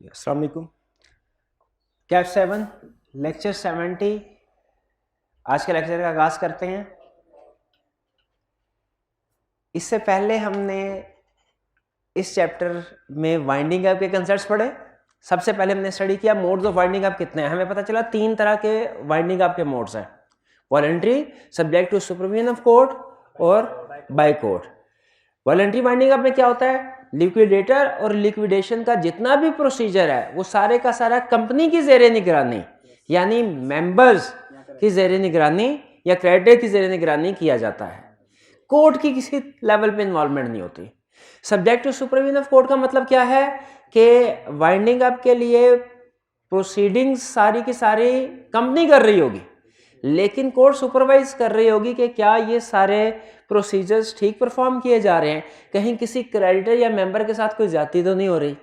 अस्सलाम वालेकुम। Cap 7 lecture 70 आज के लेक्चर का आगाज करते हैं। इससे पहले हमने इस चैप्टर में वाइंडिंग अप के कंसेप्ट्स पढ़े। सबसे पहले हमने स्टडी किया मोड्स ऑफ वाइंडिंग अप कितने हैं। हमें पता चला 3 तरह के वाइंडिंग अप के मोड्स हैं, voluntary, subject to supervision of court और by court. Voluntary winding up में क्या होता है, लिक्विडेटर और लिक्विडेशन का जितना भी प्रोसीजर है वो सारे का सारा कंपनी की ज़ेरे निगरानी यानी मेंबर्स की ज़ेरे निगरानी या क्रेडिटर की ज़ेरे निगरानी किया जाता है। कोर्ट की किसी लेवल पे इन्वॉल्वमेंट नहीं होती। Subject to supervision of court का मतलब क्या है कि वाइंडिंग अप के लिए प्रोसीडिंग्स सारी की सारी कंपनी कर रही होगी, लेकिन कोर्ट सुपरवाइज कर रही होगी कि क्या ये सारे प्रोसीजर्स ठीक परफॉर्म किए जा रहे हैं, कहीं किसी क्रेडिटर या मेंबर के साथ कोई ज्यादती तो नहीं हो रही।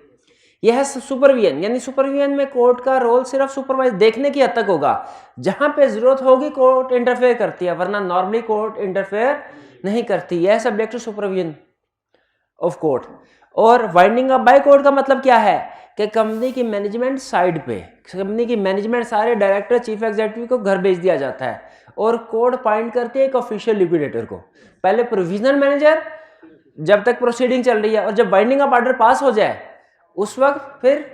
यह है सुपरविजन। यानी सुपरविजन में कोर्ट का रोल सिर्फ सुपरवाइज देखने की हद तक होगा। जहां पे जरूरत होगी कोर्ट इंटरफेयर करती है, वरना नॉर्मली कोर्ट इंटरफेयर नहीं करती। यह subject to supervision of court. और वाइंडिंग अप बाय कोर्ट का मतलब क्या है कि कंपनी की मैनेजमेंट साइड पे, कंपनी की मैनेजमेंट सारे डायरेक्टर चीफ एग्जीक्यूटिव को घर भेज दिया जाता है और कोर्ट अपॉइंट करती है एक ऑफिशियल लिक्विडेटर को। पहले प्रोविजनल मैनेजर जब तक प्रोसीडिंग चल रही है, और जब वाइंडिंग अप ऑर्डर पास हो जाए उस वक्त फिर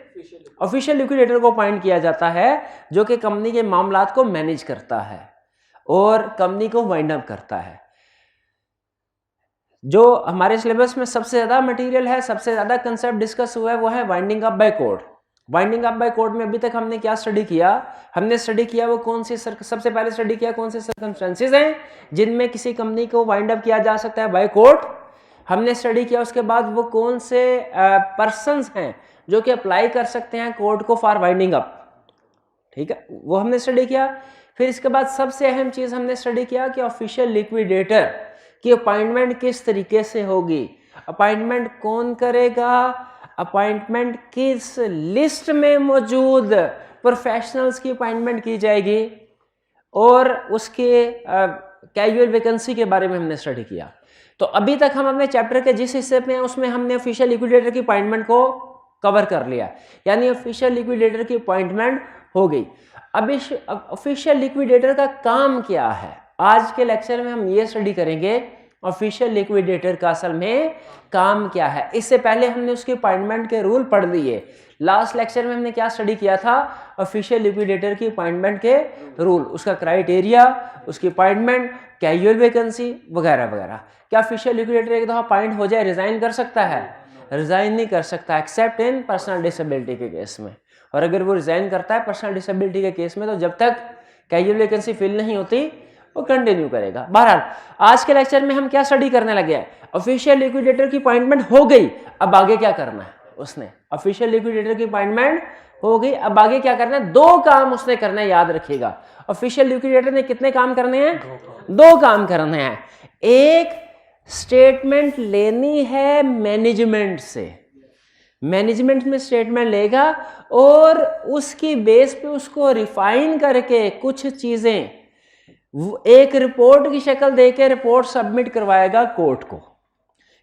ऑफिशियल लिक्विडेटर को अपॉइंट किया जाता है, जो कि कंपनी के मामलात को मैनेज करता है और कंपनी को वाइंड अप करता है। जो हमारे सिलेबस में सबसे ज्यादा मटेरियल है, सबसे ज्यादा कंसेप्ट डिस्कस हुआ है, वो है winding up by court. Winding up by court में अभी तक हमने क्या स्टडी किया, हमने स्टडी किया वो कौन सी सबसे पहले स्टडी किया कौन से सर्कमस्टेंसेस हैं जिनमें किसी कंपनी को वाइंड अप किया जा सकता है बाय कोर्ट। हमने स्टडी किया उसके बाद वो कौन से पर्सन्स हैं जो कि अप्लाई कर सकते हैं कोर्ट को फॉर वाइंडिंग अप, ठीक है, वो हमने स्टडी किया। फिर इसके बाद सबसे अहम चीज हमने स्टडी किया कि ऑफिशियल लिक्विडेटर की अपॉइंटमेंट किस तरीके से होगी, अपॉइंटमेंट कौन करेगा, अपॉइंटमेंट किस लिस्ट में मौजूद प्रोफेशनल्स की अपॉइंटमेंट की जाएगी, और उसके कैजुअल वैकेंसी के बारे में हमने स्टडी किया। तो अभी तक हम अपने चैप्टर के जिस हिस्से में हैं उसमें हमने ऑफिशियल लिक्विडेटर की अपॉइंटमेंट को कवर कर लिया, यानी ऑफिशियल लिक्विडेटर की अपॉइंटमेंट हो गई। अब इस ऑफिशियल लिक्विडेटर का काम क्या है, आज के लेक्चर में हम ये स्टडी करेंगे ऑफिशियल लिक्विडेटर का असल में काम क्या है। इससे पहले हमने उसके अपॉइंटमेंट के रूल पढ़ लिए। लास्ट लेक्चर में हमने क्या स्टडी किया था, ऑफिशियल लिक्विडेटर की अपॉइंटमेंट के रूल, उसका क्राइटेरिया, उसकी अपॉइंटमेंट, कैजुअल वैकेंसी वगैरह वगैरह। क्या ऑफिशियल लिक्विडेटर एक दफा अपॉइंट हो जाए रिजाइन कर सकता है? रिजाइन नहीं कर सकता एक्सेप्ट इन पर्सनल डिसेबिलिटी के केस में। और अगर वो रिजाइन करता है पर्सनल डिसेबिलिटी के केस में तो जब तक कैजुअल वैकेंसी फिल नहीं होती वो कंटिन्यू करेगा। बहरहाल आज के लेक्चर में हम क्या स्टडी करने लगे हैं, ऑफिशियल लिक्विडेटर की अपॉइंटमेंट हो गई, अब आगे क्या करना है उसने। ऑफिशियल लिक्विडेटर की अपॉइंटमेंट हो गई, अब आगे क्या करना है, 2 काम उसने करना है, याद रखिएगा। ऑफिशियल लिक्विडेटर ने कितने काम करने हैं? 2 काम करने हैं। एक, स्टेटमेंट लेनी है मैनेजमेंट से, मैनेजमेंट में स्टेटमेंट लेगा और उसकी बेस पे उसको रिफाइन करके कुछ चीजें एक रिपोर्ट की शक्ल देके रिपोर्ट सबमिट करवाएगा कोर्ट को।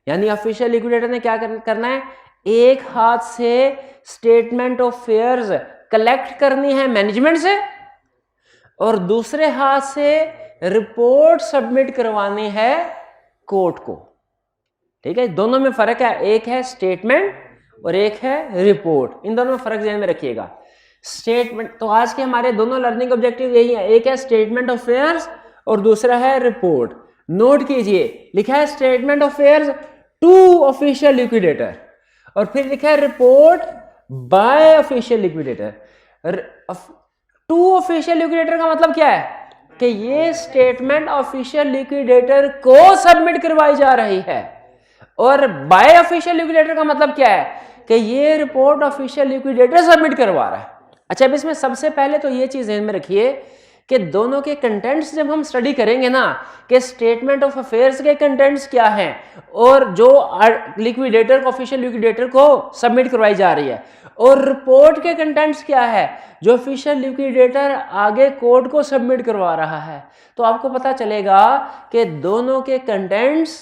यानी ऑफिशियल लिक्विडेटर ने क्या करना है, एक हाथ से स्टेटमेंट ऑफ फेयर्स कलेक्ट करनी है मैनेजमेंट से और दूसरे हाथ से रिपोर्ट सबमिट करवानी है कोर्ट को, ठीक है। दोनों में फर्क है, एक है स्टेटमेंट और एक है रिपोर्ट। इन दोनों में फर्क ध्यान में रखिएगा। स्टेटमेंट, तो आज के हमारे दोनों लर्निंग ऑब्जेक्टिव यही है, एक है स्टेटमेंट ऑफ फेयर्स और दूसरा है रिपोर्ट। नोट कीजिए, लिखा है statement of affairs to official liquidator और फिर लिखा है report by official liquidator. To official liquidator का मतलब क्या है कि ये स्टेटमेंट ऑफिशियल लिक्विडेटर को सबमिट करवाई जा रही है, और बाय ऑफिशियल लिक्विडेटर का मतलब क्या है कि ये रिपोर्ट ऑफिशियल लिक्विडेटर सबमिट करवा रहा है। अच्छा, अब इसमें सबसे पहले तो ये चीज ध्यान में रखिए कि दोनों के कंटेंट्स जब हम स्टडी करेंगे ना कि स्टेटमेंट ऑफ अफेयर्स के कंटेंट्स क्या हैं और जो लिक्विडेटर को ऑफिशियल लिक्विडेटर को सबमिट करवाई जा रही है, और रिपोर्ट के कंटेंट्स क्या है जो ऑफिशियल लिक्विडेटर आगे कोर्ट को सबमिट करवा रहा है, तो आपको पता चलेगा कि दोनों के कंटेंट्स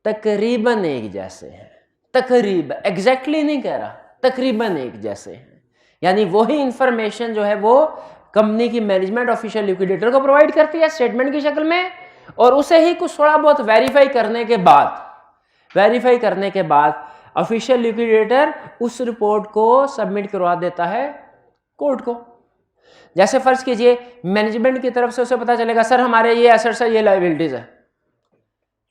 तकरीबन एक जैसे हैं। तकरीबन, एग्जैक्टली नहीं कह रहा, तकरीबन एक जैसे हैं, यानी वही इंफॉर्मेशन जो है वो कंपनी की मैनेजमेंट ऑफिशियल लिक्विडेटर को प्रोवाइड करती है स्टेटमेंट की शक्ल में, और उसे ही कुछ थोड़ा बहुत वेरीफाई करने के बाद ऑफिशियल लिक्विडेटर उस रिपोर्ट को सबमिट करवा देता है कोर्ट को। जैसे फर्ज कीजिए मैनेजमेंट की तरफ से उसे पता चलेगा सर हमारे ये एसेट्स है, ये लायबिलिटीज है,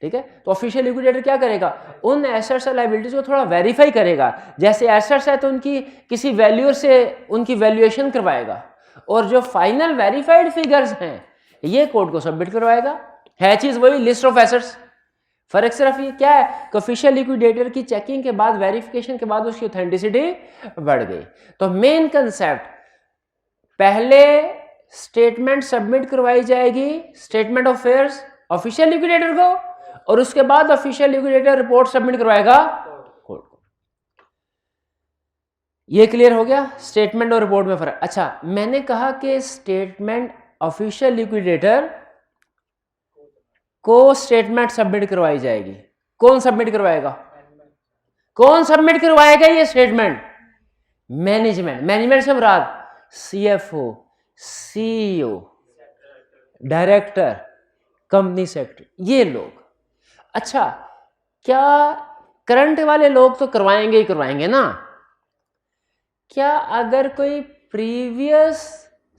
ठीक है, तो ऑफिशियल लिक्विडेटर क्या करेगा, उन एसेट्स और लायबिलिटीज को थोड़ा वेरीफाई करेगा। जैसे एसेट्स है तो उनकी किसी वैल्यूअर से उनकी वैल्यूएशन करवाएगा, और जो फाइनल वेरीफाइड फिगर्स हैं ये कोर्ट को सबमिट करवाएगा। है चीज वही, लिस्ट ऑफ एसेट्स, फर्क सिर्फ ये क्या है कि ऑफिशियल लिक्विडेटर की चेकिंग के बाद, वेरिफिकेशन के बाद उसकी ऑथेंटिसिटी बढ़ गई। तो मेन कंसेप्ट, पहले स्टेटमेंट सबमिट करवाई जाएगी statement of affairs official liquidator को, और उसके बाद ऑफिशियल लिक्विडेटर रिपोर्ट सबमिट करवाएगा कोर्ट को। ये क्लियर हो गया स्टेटमेंट और रिपोर्ट में फर्क। अच्छा, मैंने कहा कि स्टेटमेंट ऑफिशियल लिक्विडेटर को स्टेटमेंट सबमिट करवाई जाएगी। कौन सबमिट करवाएगा, कौन सबमिट करवाएगा ये स्टेटमेंट? मैनेजमेंट से मुराद CFO, CEO, director, company secretary, ये लोग। अच्छा, क्या करंट वाले लोग तो करवाएंगे ही करवाएंगे ना, क्या अगर कोई प्रीवियस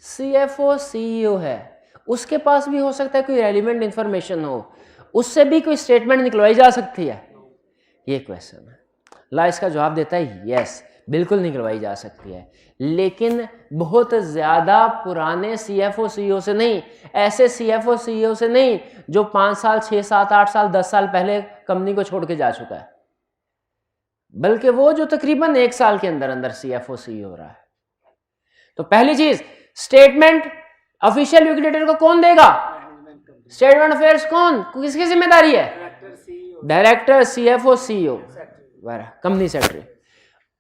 सीएफओ सीईओ है उसके पास भी हो सकता है कोई रेलिवेंट इंफॉर्मेशन हो, उससे भी कोई स्टेटमेंट निकलवाई जा सकती है? ये क्वेश्चन है। ला इसका जवाब देता है यस, बिल्कुल निकलवाई जा सकती है, लेकिन बहुत ज़्यादा पुराने सीएफओ सीईओ से नहीं, ऐसे सीएफओ सीईओ से नहीं जो 5 साल 6 7 8 साल 10 साल पहले कंपनी को छोड़ के जा चुका है, बल्कि वो जो तकरीबन 1 साल के अंदर अंदर सीएफओ सीईओ हो रहा है। तो पहली चीज, स्टेटमेंट ऑफिशियल लिक्विडेटर को कौन देगा? स्टेटमेंट अफेयर्स कौन, किसकी जिम्मेदारी है? Director, CFO, CEO, company secretary.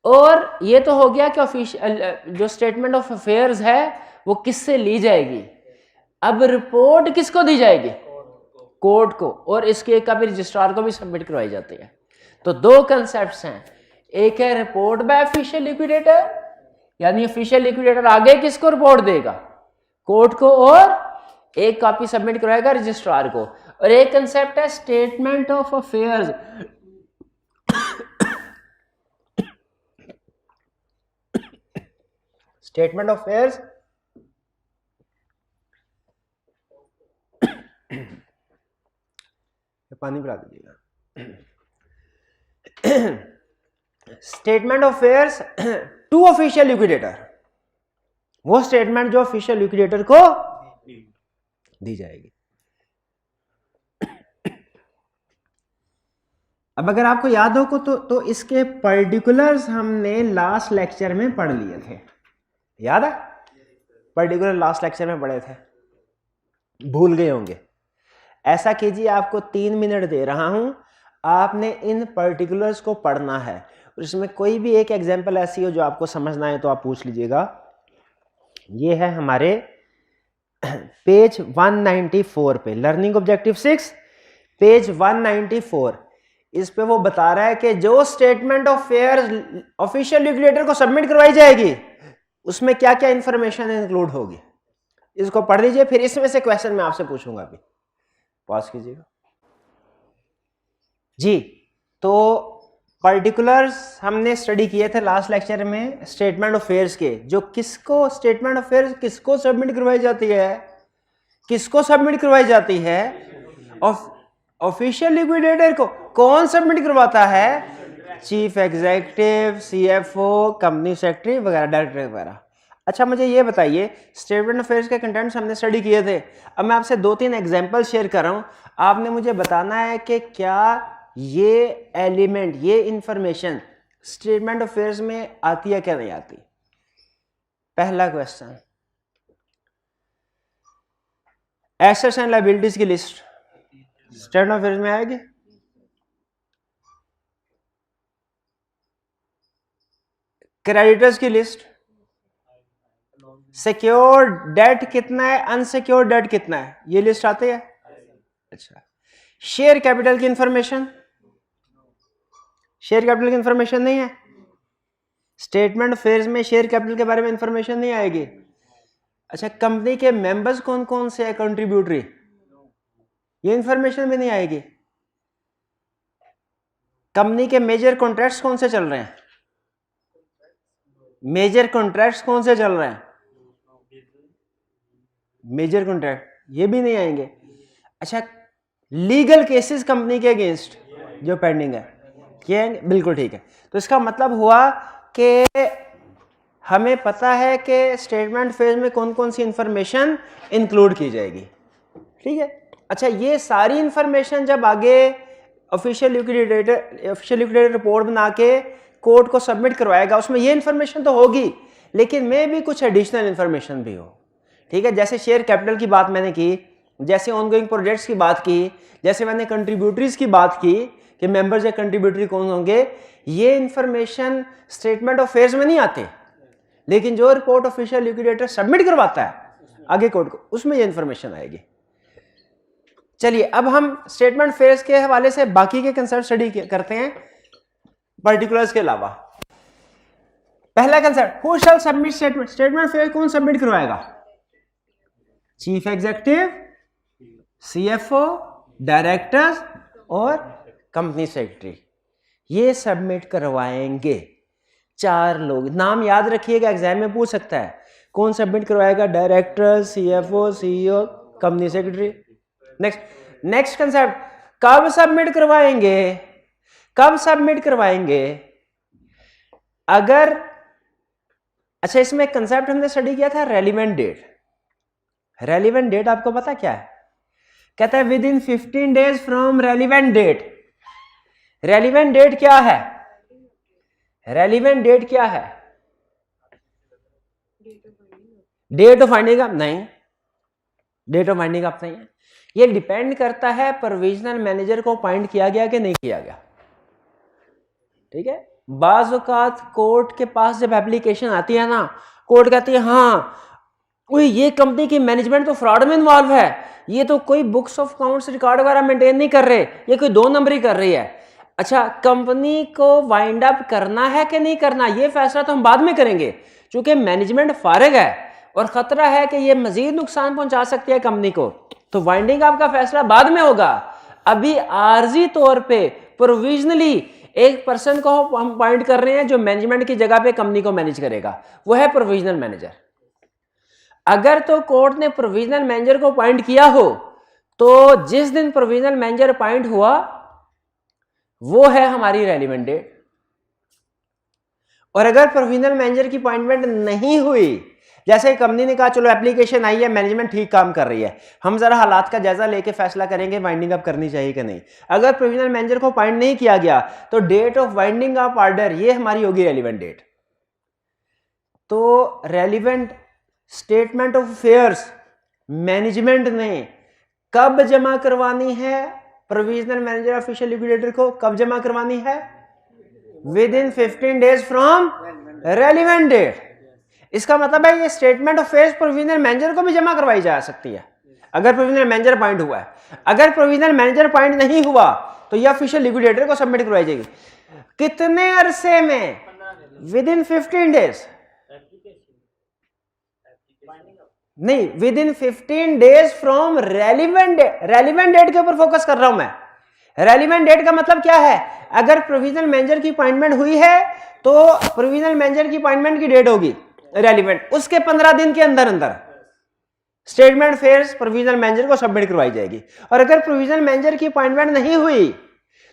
और ये तो हो गया कि ऑफिशियल जो स्टेटमेंट ऑफ अफेयर्स है वो किससे ली जाएगी। अब रिपोर्ट किसको दी जाएगी? कोर्ट को, और इसके एक कॉपी रजिस्ट्रार को भी सबमिट करवाई जाती है। तो दो कंसेप्ट्स हैं, एक है रिपोर्ट बाय ऑफिशियल लिक्विडेटर, यानी ऑफिशियल लिक्विडेटर आगे किसको रिपोर्ट देगा? कोर्ट को, और एक कॉपी सबमिट करवाएगा रजिस्ट्रार को। और एक कंसेप्ट है statement of affairs, statement of affairs पानी पिला दीजिएगा। Statement of affairs to official liquidator, वो स्टेटमेंट जो ऑफिशियल लिक्विडेटर को दी जाएगी। अब अगर आपको याद हो तो इसके पर्टिकुलर्स हमने लास्ट लेक्चर में पढ़ लिए थे, याद है? पर्टिकुलर लास्ट लेक्चर में पढ़े थे, भूल गए होंगे। ऐसा कीजिए, आपको 3 मिनट दे रहा हूं, आपने इन पर्टिकुलर्स को पढ़ना है, और इसमें कोई भी एक एग्जांपल ऐसी हो जो आपको समझना है तो आप पूछ लीजिएगा। ये है हमारे पेज 194 पे, लर्निंग ऑब्जेक्टिव 6 पेज 194। इस पे वो बता रहा है कि जो statement of affairs official liquidator को सबमिट करवाई जाएगी उसमें क्या क्या इंफॉर्मेशन इंक्लूड होगी। इसको पढ़ लीजिए, फिर इसमें से क्वेश्चन मैं आपसे पूछूंगा। अभी पॉज कीजिएगा जी। तो पर्टिकुलर्स हमने स्टडी किए थे लास्ट लेक्चर में स्टेटमेंट ऑफ अफेयर्स के, जो किसको स्टेटमेंट ऑफ अफेयर्स किसको सबमिट करवाई जाती है? किसको सबमिट करवाई जाती है? ऑफिशियल लिक्विडेटर को। कौन सबमिट करवाता है? Chief executive, CFO, company secretary वगैरह, डायरेक्टर वगैरह। अच्छा, मुझे ये बताइए, स्टेटमेंट ऑफ अफेयर्स के कंटेंट्स हमने स्टडी किए थे, अब मैं आपसे 2-3 एग्जांपल शेयर कर रहा हूं, आपने मुझे बताना है कि क्या ये एलिमेंट, ये इंफॉर्मेशन स्टेटमेंट ऑफ अफेयर्स में आती है क्या नहीं आती। पहला क्वेश्चन, एसेट्स एंड लायबिलिटीज की लिस्ट स्टेटमेंट ऑफ अफेयर्स में आएगी? क्रेडिटर्स की लिस्ट, सिक्योर्ड डेट कितना है, अनसिक्योर्ड डेट कितना है, ये लिस्ट आती है? अच्छा, शेयर कैपिटल की इंफॉर्मेशन, शेयर कैपिटल की इंफॉर्मेशन नहीं है। स्टेटमेंट फेयर्स में शेयर कैपिटल के बारे में इंफॉर्मेशन नहीं आएगी। अच्छा, कंपनी के मेंबर्स कौन कौन से है कंट्रीब्यूटरी, ये इंफॉर्मेशन भी नहीं आएगी। कंपनी के मेजर कॉन्ट्रैक्ट्स कौन से चल रहे हैं, मेजर कॉन्ट्रैक्ट्स कौन से चल रहे हैं, मेजर कॉन्ट्रैक्ट, ये भी नहीं आएंगे। अच्छा, लीगल केसेस कंपनी के अगेंस्ट जो पेंडिंग है, ये आएंगे, बिल्कुल ठीक है। तो इसका मतलब हुआ कि हमें पता है कि स्टेटमेंट फेज में कौन कौन सी इंफॉर्मेशन इंक्लूड की जाएगी, ठीक है। अच्छा, ये सारी इंफॉर्मेशन जब आगे ऑफिशियल लिक्विडेटर रिपोर्ट बना के कोर्ट को सबमिट करवाएगा, उसमें ये इंफॉर्मेशन तो होगी, लेकिन में भी कुछ एडिशनल इंफॉर्मेशन भी हो, ठीक है। जैसे शेयर कैपिटल की बात मैंने की, जैसे ऑनगोइंग प्रोजेक्ट्स की बात की, जैसे मैंने कंट्रीब्यूटरीज की बात की कि मेंबर्स या कंट्रीब्यूटरी कौन होंगे, ये इंफॉर्मेशन स्टेटमेंट ऑफ फेयर्स में नहीं आते, लेकिन जो रिपोर्ट ऑफिशियल लिक्विडेटर सबमिट करवाता है आगे कोर्ट को, उसमें ये इंफॉर्मेशन आएगी। चलिए, अब हम स्टेटमेंट फेयर्स के हवाले से बाकी के कंसेप्ट स्टडी करते हैं पर्टिकुलर्स के अलावा। पहला concept, who shell submit statement, statement fair कौन सबमिट करवाएगा, चीफ एग्जीक्यूटिव, सीएफओ, डायरेक्टर्स और कंपनी सेक्रेटरी, ये सबमिट करवाएंगे। 4 लोग, नाम याद रखिएगा, एग्जाम में पूछ सकता है कौन सबमिट करवाएगा, director, CFO, CEO, company secretary. Next concept, कब सबमिट करवाएंगे, कब सबमिट करवाएंगे अगर, अच्छा इसमें कंसेप्ट हमने स्टडी किया था रेलिवेंट डेट। रेलिवेंट डेट आपको पता क्या है, कहता है within 15 days from relevant date. Relevant date क्या है, रेलिवेंट डेट क्या है, डेट ऑफ फाइंडिंग अप नहीं, डेट ऑफ फाइंडिंग अप नहीं है, ये डिपेंड करता है प्रोविजनल मैनेजर को अपॉइंट किया गया कि नहीं किया गया, ठीक है। बाज़ औक़ात कोर्ट के पास जब एप्लीकेशन आती है ना, कोर्ट कहती है हाँ ये कंपनी की मैनेजमेंट तो फ्रॉड में इन्वॉल्व है, ये तो कोई बुक्स ऑफ अकाउंट्स रिकॉर्ड वगैरह मेंटेन नहीं कर रहे, ये कोई 2 नंबरी कर रही है। अच्छा, कंपनी को वाइंड अप करना है कि नहीं करना, ये फैसला तो हम बाद में करेंगे, क्योंकि मैनेजमेंट फारिग है और खतरा है कि ये मजीद नुकसान पहुंचा सकती है कंपनी को, तो वाइंडिंग अप का फैसला बाद में होगा। अभी आर्जी तौर पे प्रोविजनली एक पर्सन को हम अपॉइंट कर रहे हैं जो मैनेजमेंट की जगह पे कंपनी को मैनेज करेगा, वो है प्रोविजनल मैनेजर। अगर तो कोर्ट ने प्रोविजनल मैनेजर को अपॉइंट किया हो, तो जिस दिन प्रोविजनल मैनेजर अपॉइंट हुआ वो है हमारी रेलिवेंट डेट। और अगर प्रोविजनल मैनेजर की अपॉइंटमेंट नहीं हुई, जैसे कंपनी ने कहा चलो एप्लीकेशन आई है, मैनेजमेंट ठीक काम कर रही है, हम जरा हालात का जायजा लेके फैसला करेंगे वाइंडिंग अप करनी चाहिए कि नहीं। अगर प्रोविजनल मैनेजर को अपॉइंट नहीं किया गया तो date of winding up order ये हमारी होगी रेलिवेंट डेट। तो relevant statement of affairs management ने कब जमा करवानी है, प्रोविजनल मैनेजर ऑफिशियल लिक्विडेटर को कब जमा करवानी है, within 15 days from relevant date. इसका मतलब है ये statement of affairs provisional manager को भी जमा करवाई जा सकती है अगर प्रोविजनल मैनेजर अपॉइंट हुआ है। अगर प्रोविजनल मैनेजर अपॉइंट नहीं हुआ तो ये ऑफिशियल लिक्विडेटर को सबमिट करवाई जाएगी। कितने अरसे में, विद इन 15 डेज नहीं, within 15 days from relevant date. Relevant date के ऊपर फोकस कर रहा हूं मैं। रेलिवेंट डेट का मतलब क्या है, अगर प्रोविजनल मैनेजर की अपॉइंटमेंट हुई है तो प्रोविजनल मैनेजर की अपॉइंटमेंट की डेट होगी रेलिवेंट, उसके 15 दिन के अंदर अंदर स्टेटमेंट फेयर्स प्रोविजनल मैनेजर को सबमिट करवाई जाएगी। और अगर प्रोविजनल मैनेजर की अपॉइंटमेंट नहीं हुई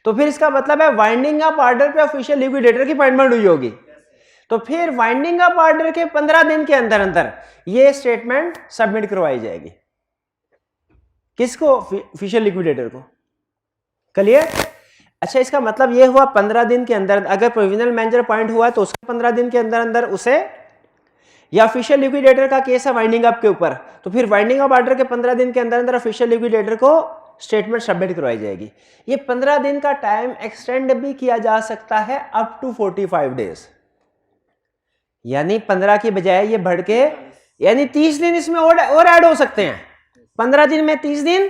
तो फिर इसका मतलब है वाइंडिंग अप ऑर्डर पे ऑफिशियल लिक्विडेटर की अपॉइंटमेंट हुई होगी, तो फिर वाइंडिंग अप ऑर्डर के 15 दिन के अंदर अंदर ये स्टेटमेंट सबमिट करवाई जाएगी। किसको, ऑफिशियल लिक्विडेटर को। क्लियर। अच्छा, इसका मतलब ये हुआ 15 दिन के अंदर, अगर प्रोविजनल मैनेजर अपॉइंट हुआ तो उसके 15 दिन के अंदर अंदर उसे, या ऑफिशियल लिक्विडेटर का केस है वाइंडिंग अप के ऊपर, तो फिर वाइंडिंग अप ऑर्डर के 15 दिन के अंदर अंदर ऑफिशियल लिक्विडेटर को स्टेटमेंट सबमिट करवाई जाएगी। ये 15 दिन का टाइम एक्सटेंड भी किया जा सकता है अप टू 45 डेज, यानी 15 की बजाय ये बढ़ के यानी 30 दिन इसमें और ऐड हो सकते हैं। 15 दिन में 30 दिन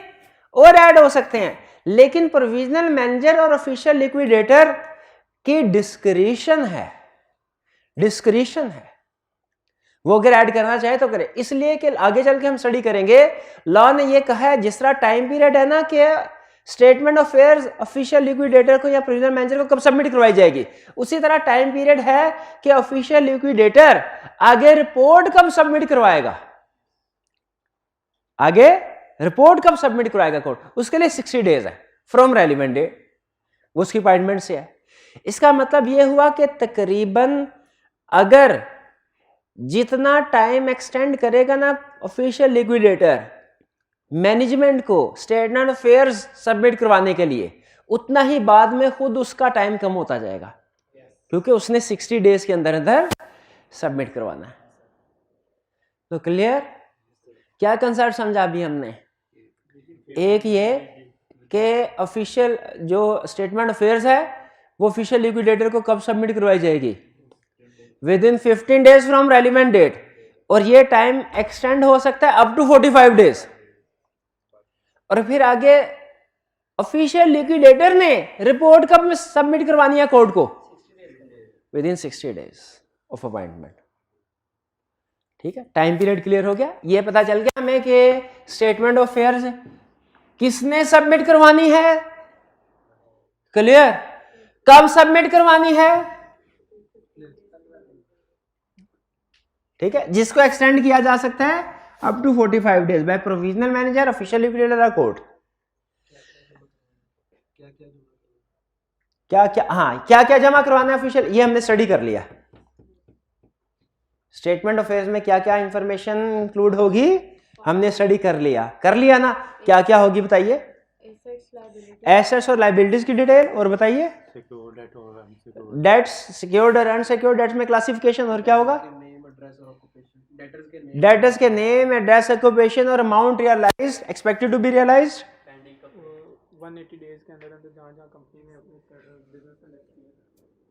और ऐड हो सकते हैं, लेकिन प्रोविजनल मैनेजर और ऑफिशियल लिक्विडेटर की डिस्क्रिशन है। डिस्क्रिशन है, वो अगर ऐड करना चाहे तो करे। इसलिए कि आगे चल के हम स्टडी करेंगे, लॉ ने ये कहा है जिस तरह टाइम पीरियड है ना कि statement of affairs official liquidator को या प्रोविजनल मैनेजर को कब सबमिट करवाई जाएगी, उसी तरह टाइम पीरियड है कि ऑफिशियल लिक्विडेटर आगे रिपोर्ट कब सबमिट करवाएगा, आगे रिपोर्ट कब सबमिट करवाएगा कोर्ट, उसके लिए 60 डेज है फ्रॉम रेलिवेंट डेट, उसकी अपॉइंटमेंट से है। इसका मतलब यह हुआ कि तकरीबन अगर जितना टाइम एक्सटेंड करेगा ना ऑफिशियल लिक्विडेटर मैनेजमेंट को स्टेटमेंट ऑफ अफेयर्स सबमिट करवाने के लिए, उतना ही बाद में खुद उसका टाइम कम होता जाएगा, क्योंकि उसने 60 डेज के अंदर अंदर सबमिट करवाना है। तो क्लियर, क्या कंसेप्ट समझा अभी हमने? एक ये कि ऑफिशियल जो स्टेटमेंट ऑफ अफेयर्स है वो ऑफिशियल लिक्विडेटर को कब सबमिट करवाई जाएगी, within 15 days from relevant date, और ये टाइम एक्सटेंड हो सकता है अप टू 45 डेज। और फिर आगे ऑफिशियल लिक्विडेटर ने रिपोर्ट कब सबमिट करवानी है कोर्ट को, with in 60 days of appointment. ठीक है, टाइम पीरियड क्लियर हो गया। ये पता चल गया हमें कि स्टेटमेंट ऑफ अफेयर्स किसने सबमिट करवानी है, क्लियर, कब सबमिट करवानी है, ठीक है, जिसको एक्सटेंड किया जा सकता है up to 45 days by provisional manager, official liquidator या कोर्ट। क्या क्या, हाँ, क्या क्या जमा करवाना है ऑफिशियल, ये हमने स्टडी कर लिया। स्टेटमेंट ऑफ अफेयर्स में क्या क्या इंफॉर्मेशन इंक्लूड होगी हमने स्टडी कर लिया ना। क्या क्या होगी बताइए? एसेट्स और लायबिलिटीज की डिटेल, और बताइए डेट्स, सिक्योर्ड और अनसिक्योर्ड डेट्स में क्लासिफिकेशन, और क्या होगा? डेटर्स के नेम, एड्रेस, ऑक्यूपेशन और amount realised, expected to be realised 180 days के अंदर जहां कंपनी में अपने बिजनेस,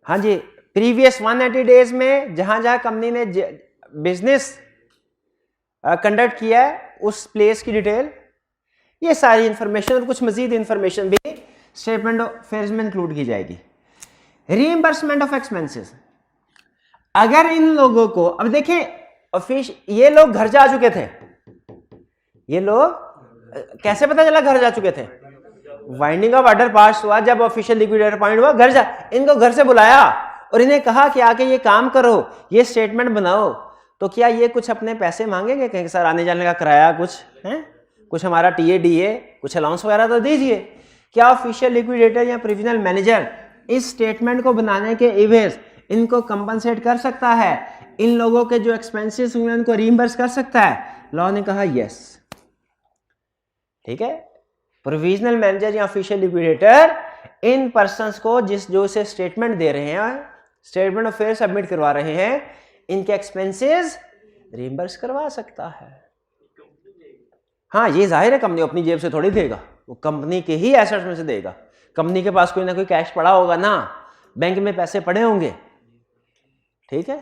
हाँ जी, प्रीवियस 180 डेज में जहां कंपनी ने बिजनेस कंडक्ट किया है उस प्लेस की डिटेल, ये सारी इंफॉर्मेशन और कुछ मजीद इंफॉर्मेशन भी स्टेटमेंट ऑफ अफेयर्स में इंक्लूड की जाएगी। रीइंबर्समेंट ऑफ एक्सपेंसेस, अगर इन लोगों को, अब देखें ये लोग घर जा चुके थे, ये लोग कैसे पता चला घर जा चुके थे? वाइंडिंग ऑफ ऑर्डर पास हुआ, जब ऑफिशियल लिक्विडेटर अपॉइंट हुआ, घर जा, इनको घर से बुलाया और इन्हें कहा कि आके ये काम करो, ये स्टेटमेंट बनाओ, तो क्या ये कुछ अपने पैसे मांगेंगे कहीं, सर आने जाने का किराया कुछ है, कुछ हमारा टीए कुछ अलाउंस वगैरह तो दीजिए? क्या ऑफिशियल लिक्विडेटर या प्रोविजनल मैनेजर इस स्टेटमेंट को बनाने के एवज इनको कंपनसेट कर सकता है, इन लोगों के जो एक्सपेंसेस हुए उनको रीइंबर्स कर सकता है? लॉ ने कहा यस। ठीक है, प्रोविजनल मैनेजर या ऑफिशियल लिक्विडेटर इन पर्संस को जो से स्टेटमेंट दे रहे हैं, स्टेटमेंट ऑफ अफेयर्स सबमिट करवा रहे हैं, इनके एक्सपेंसेस रीइंबर्स करवा सकता है। हाँ, ये जाहिर है कंपनी अपनी जेब से थोड़ी देगा, वो कंपनी के ही एसेट्स में से देगा। कंपनी के पास कोई ना कोई कैश पड़ा होगा ना, बैंक में पैसे पड़े होंगे। ठीक है,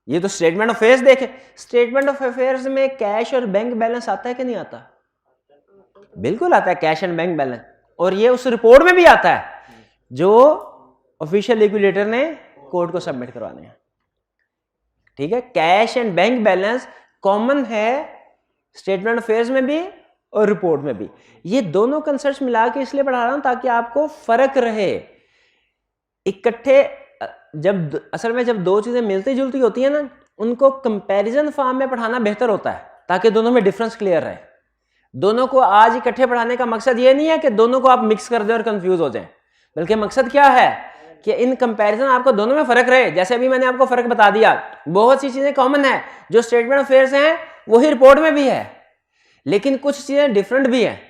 ये तो स्टेटमेंट ऑफ अफेयर्स देखे, स्टेटमेंट ऑफ अफेयर्स में कैश और बैंक बैलेंस आता है कि नहीं आता? बिल्कुल आता है, कैश एंड बैंक बैलेंस, और ये उस रिपोर्ट में भी आता है जो ऑफिशियल लिक्विडेटर ने कोर्ट को सबमिट करवाने हैं। ठीक है, cash and bank balance common है स्टेटमेंट ऑफ अफेयर्स में भी और रिपोर्ट में भी। ये दोनों कंसेप्ट मिला के इसलिए पढ़ा रहा हूं ताकि आपको फर्क रहे। इकट्ठे जब असल में जब दो चीजें मिलती जुलती होती है ना, उनको कंपैरिजन फॉर्म में पढ़ाना बेहतर होता है ताकि दोनों में डिफरेंस क्लियर रहे। दोनों को आज इकट्ठे पढ़ाने का मकसद ये नहीं है कि दोनों को आप मिक्स कर दें और कंफ्यूज हो जाएं, बल्कि मकसद क्या है कि इन कंपैरिजन आपको दोनों में फर्क रहे। जैसे अभी मैंने आपको फर्क बता दिया, बहुत सी चीजें कॉमन है, जो स्टेटमेंट ऑफ अफेयर्स हैं वही रिपोर्ट में भी है, लेकिन कुछ चीजें डिफरेंट भी हैं।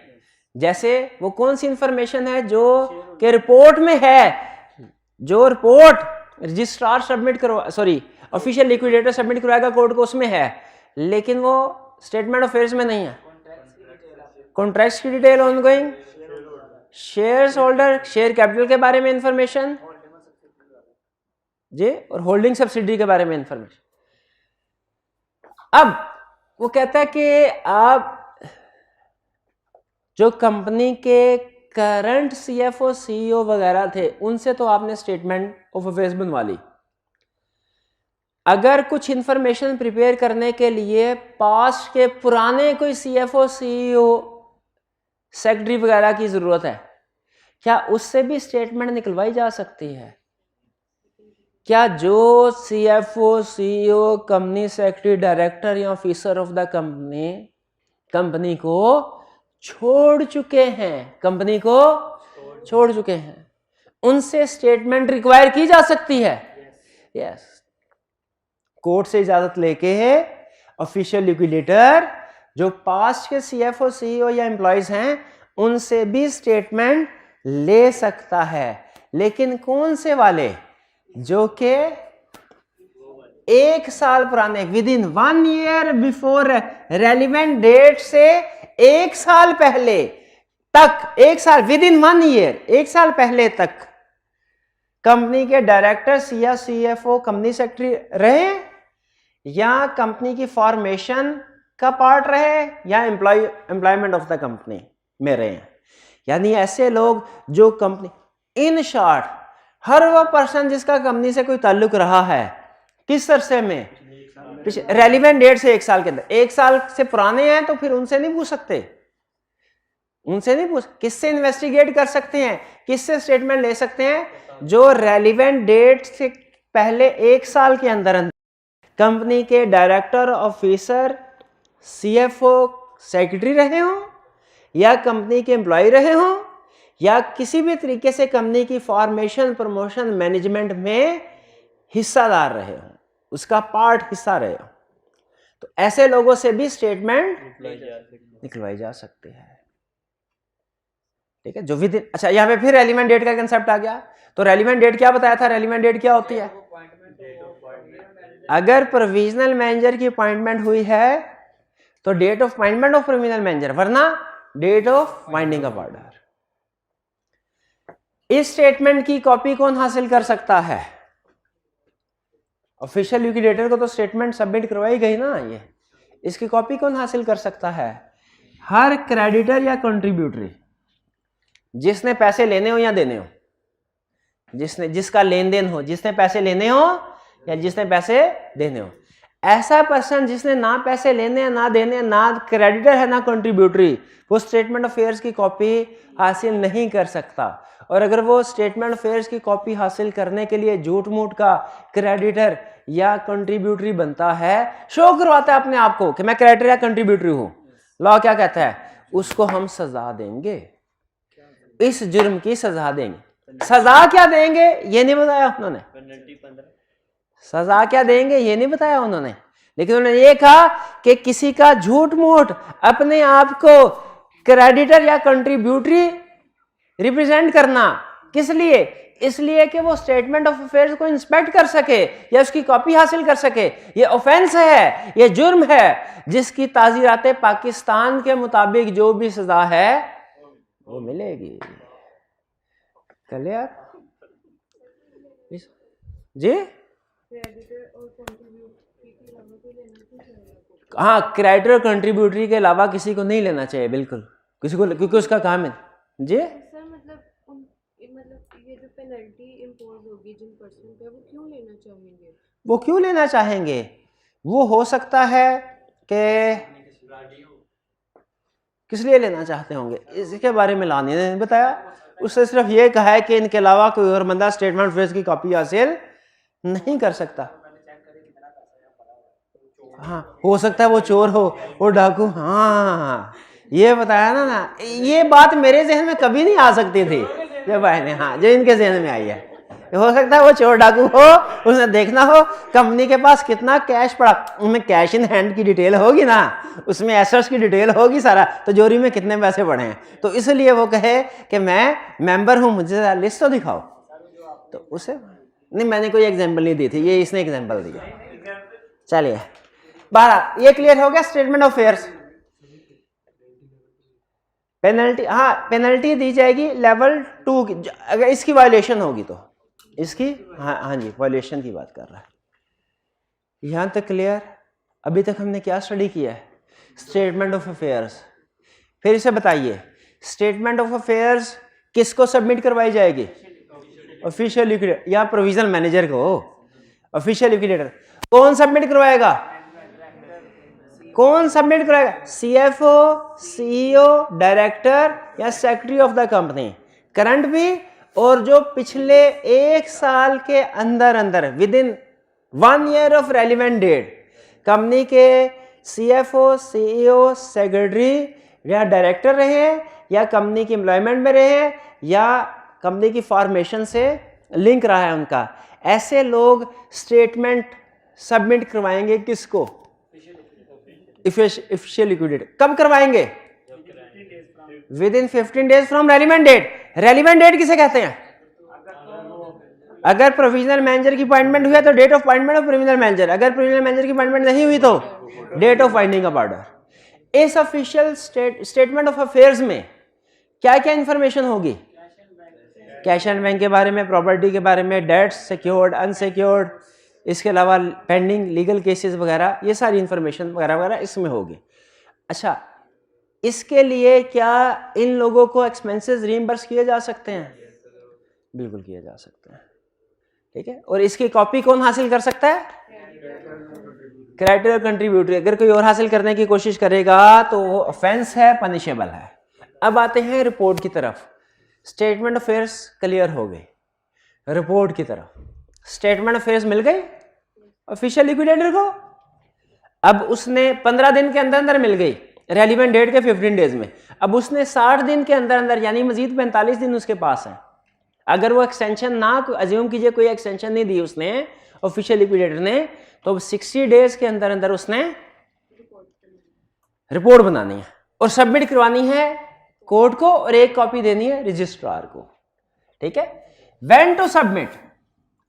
जैसे वो कौन सी इंफॉर्मेशन है जो कि रिपोर्ट में है, जो रिपोर्ट रजिस्ट्रार सबमिट करवा, सॉरी ऑफिशियल लिक्विडेटर सबमिट करवाएगा कोर्ट को, उसमें है, लेकिन वो स्टेटमेंट ऑफ अफेयर्स में नहीं है। कॉन्ट्रैक्ट्स की detail, ongoing shares holder, share capital के बारे में इंफॉर्मेशन जी, और होल्डिंग सब्सिडी के बारे में इंफॉर्मेशन। अब वो कहता है कि आप जो कंपनी के करंट सीएफओ सीईओ वगैरह थे उनसे तो आपने स्टेटमेंट ऑफ अफेयर्स बनवा ली, अगर कुछ इंफॉर्मेशन प्रिपेयर करने के लिए पास्ट के पुराने कोई CFO CEO सेक्रेटरी वगैरह की जरूरत है, क्या उससे भी स्टेटमेंट निकलवाई जा सकती है? क्या जो CFO CEO company secretary director या ऑफिसर ऑफ द कंपनी को छोड़ चुके हैं, कंपनी को छोड़ चुके हैं, उनसे स्टेटमेंट रिक्वायर की जा सकती है? यस। कोर्ट से इजाजत लेके ऑफिशियल लिक्विडेटर जो पास्ट के CFO CEO या एम्प्लॉयज हैं उनसे भी स्टेटमेंट ले सकता है। लेकिन कौन से वाले? जो के 1 साल पुराने, within 1 year before relevant date से 1 साल पहले तक, 1 साल विद इन 1 ईयर, 1 साल पहले तक कंपनी के डायरेक्टर या CFO कंपनी सेक्रेटरी रहे, या कंपनी की फॉर्मेशन का पार्ट रहे, या एम्प्लॉयमेंट ऑफ द कंपनी में रहे। यानी ऐसे लोग जो कंपनी, इन शॉर्ट हर वो पर्सन जिसका कंपनी से कोई ताल्लुक रहा है, किस अरसे में? रेलिवेंट डेट से 1 साल के अंदर। 1 साल से पुराने हैं तो फिर उनसे नहीं पूछ सकते, उनसे नहीं पूछ, किससे इन्वेस्टिगेट कर सकते हैं, किससे स्टेटमेंट ले सकते हैं? जो रेलिवेंट डेट से पहले 1 साल के अंदर कंपनी के डायरेक्टर, ऑफिसर, CFO, सेक्रेटरी रहे हों, या कंपनी के एम्प्लॉय रहे हों, या किसी भी तरीके से कंपनी की फॉर्मेशन, प्रमोशन, मैनेजमेंट में हिस्सादार रहे हों, उसका पार्ट हिस्सा रहे हो, तो ऐसे लोगों से भी स्टेटमेंट निकलवाई जा सकती है। ठीक है, जो विद इन, अच्छा यहाँ पे फिर रेलिवेंट डेट का कंसेप्ट आ गया। तो रेलिवेंट डेट क्या बताया था? रेलिवेंट डेट क्या होती है? अगर प्रोविजनल मैनेजर की अपॉइंटमेंट हुई है तो date of appointment of provisional manager, वरना date of binding of order. इस स्टेटमेंट की कॉपी कौन हासिल कर सकता है? ऑफिशियल लिक्विडेटर को तो स्टेटमेंट सबमिट करवाई गई ना, ये इसकी कॉपी कौन हासिल कर सकता है? हर क्रेडिटर या कंट्रीब्यूटरी जिसने पैसे लेने हो या देने हो, जिसका लेन देन हो, जिसने पैसे लेने हो या जिसने पैसे देने हो। ऐसा पर्सन जिसने ना पैसे लेने हैं, ना देने, ना क्रेडिटर है, ना कंट्रीब्यूटरी, वो स्टेटमेंट ऑफ अफेयर्स की कॉपी हासिल नहीं कर सकता। और अगर वो स्टेटमेंट ऑफ अफेयर्स की कॉपी हासिल करने के लिए झूठ मूठ का क्रेडिटर या कंट्रीब्यूटरी बनता है, शो करवाता है अपने आप को कि मैं क्रेडिटर या कंट्रीब्यूटरी हूं, लॉ क्या कहता है? उसको हम सजा देंगे, इस जुर्म की सजा देंगे। सजा क्या देंगे ये नहीं बताया उन्होंने, सजा क्या देंगे ये नहीं बताया उन्होंने, लेकिन उन्होंने ये कहा कि किसी का झूठ मूठ अपने आप को क्रेडिटर या कंट्रीब्यूटरी रिप्रेजेंट करना, किस लिए? इसलिए कि वो स्टेटमेंट ऑफ अफेयर्स को इंस्पेक्ट कर सके या उसकी कॉपी हासिल कर सके। ये ऑफेंस है, ये जुर्म है, जिसकी ताज़ीरात पाकिस्तान के मुताबिक जो भी सजा है वो मिलेगी। क्लियर जी? हाँ, क्रेडिटर कंट्रीब्यूटरी के अलावा किसी को नहीं लेना चाहिए, बिल्कुल किसी को, क्योंकि उसका काम है जी। सर मतलब ये जो पेनल्टी इंपोज होगी जिन पर्सन पे, वो क्यों लेना चाहेंगे? वो क्यों लेना चाहेंगे? वो हो सकता है कि किस लिए लेना चाहते होंगे, इसके बारे में लाने ने बताया। उससे सिर्फ ये कहा है कि इनके अलावा कोई और बंदा स्टेटमेंट ऑफ अफेयर्स की कॉपी हासिल नहीं कर सकता। हाँ, हो सकता है वो चोर हो, वो डाकू, हाँ ये बताया ना, ये बात मेरे जहन में कभी नहीं आ सकती थी जब भाई ने, हाँ जो इनके जहन में आई है। हो सकता है वो चोर डाकू हो, उसने देखना हो कंपनी के पास कितना कैश पड़ा, उनमें कैश इन हैंड की डिटेल होगी ना, उसमें एसेट्स की डिटेल होगी सारा, तो जोरी में कितने पैसे पड़े हैं, तो इसलिए वो कहे कि मैं मेंबर हूं, मुझे लिस्ट तो दिखाओ। तो उसे नहीं, मैंने कोई एग्जांपल नहीं दी थी, ये इसने एग्जांपल दिया। चलिए 12, ये क्लियर हो गया स्टेटमेंट ऑफ अफेयर्स। पेनल्टी, हाँ पेनल्टी दी जाएगी लेवल 2 की, अगर इसकी वायलेशन होगी तो इसकी, हाँ जी वायलेशन की बात कर रहा है। यहां तक क्लियर? अभी तक हमने क्या स्टडी किया है? Statement of affairs. फिर इसे बताइए, स्टेटमेंट ऑफ अफेयर्स किसको सबमिट करवाई जाएगी? ऑफिशियल लिक्विडेटर या प्रोविजनल मैनेजर को? Official liquidator. कौन सबमिट करवाएगा? कौन सबमिट कराएगा? CFO, CEO, डायरेक्टर या secretary of the company, current भी और जो पिछले 1 साल के अंदर अंदर within 1 year of relevant date company के CFO, CEO, सेक्रेटरी या डायरेक्टर रहे या कंपनी की एम्प्लॉयमेंट में रहे या कंपनी की फॉर्मेशन से लिंक रहा है उनका, ऐसे लोग स्टेटमेंट सबमिट करवाएंगे किसको? Official liquidate. कब करवाएंगे? Within 15 days from relevant date. Relevant date किसे कहते हैं? अगर प्रोविजनल मैनेजर की अपॉइंटमेंट हुई है तो date of appointment of provisional manager, अगर प्रोविजनल मैनेजर की अपॉइंटमेंट नहीं हुई तो date of binding of order. इस ऑफिशियल स्टेटमेंट ऑफ अफेयर्स में क्या क्या इंफॉर्मेशन होगी? कैश एंड बैंक के बारे में, प्रॉपर्टी के बारे में, डेट्स, सिक्योर्ड, अनसिक्योर्ड, इसके अलावा पेंडिंग लीगल केसेस वगैरह, ये सारी इंफॉर्मेशन वगैरह वगैरह इसमें होगी। अच्छा, इसके लिए क्या इन लोगों को एक्सपेंसेस रीइंबर्स किए जा सकते हैं? बिल्कुल किए जा सकते हैं, ठीक है। और इसकी कॉपी कौन हासिल कर सकता है? Creditor contributory. अगर कोई और हासिल करने की कोशिश करेगा तो वो ऑफेंस है, पनिशेबल है। अब आते हैं रिपोर्ट की तरफ। स्टेटमेंट ऑफ अफेयर्स क्लियर हो गई, रिपोर्ट की तरफ। स्टेटमेंट ऑफ अफेयर्स मिल गई ऑफिशियल लिक्विडेटर को। अब उसने 15 दिन के अंदर अंदर मिल गई, रेलिवेंट डेट के 15 डेज में। अब उसने 60 दिन के अंदर अंदर यानी मजीद 45 दिन उसके पास है। अगर वो एक्सटेंशन ना, अज्यूम कीजिए कोई एक्सटेंशन नहीं दी उसने ऑफिशियल लिक्विडेटर ने, तो 60 डेज के अंदर अंदर उसने रिपोर्ट बनानी है और सबमिट करवानी है कोर्ट को और एक कॉपी देनी है रजिस्ट्रार को, ठीक है। When to submit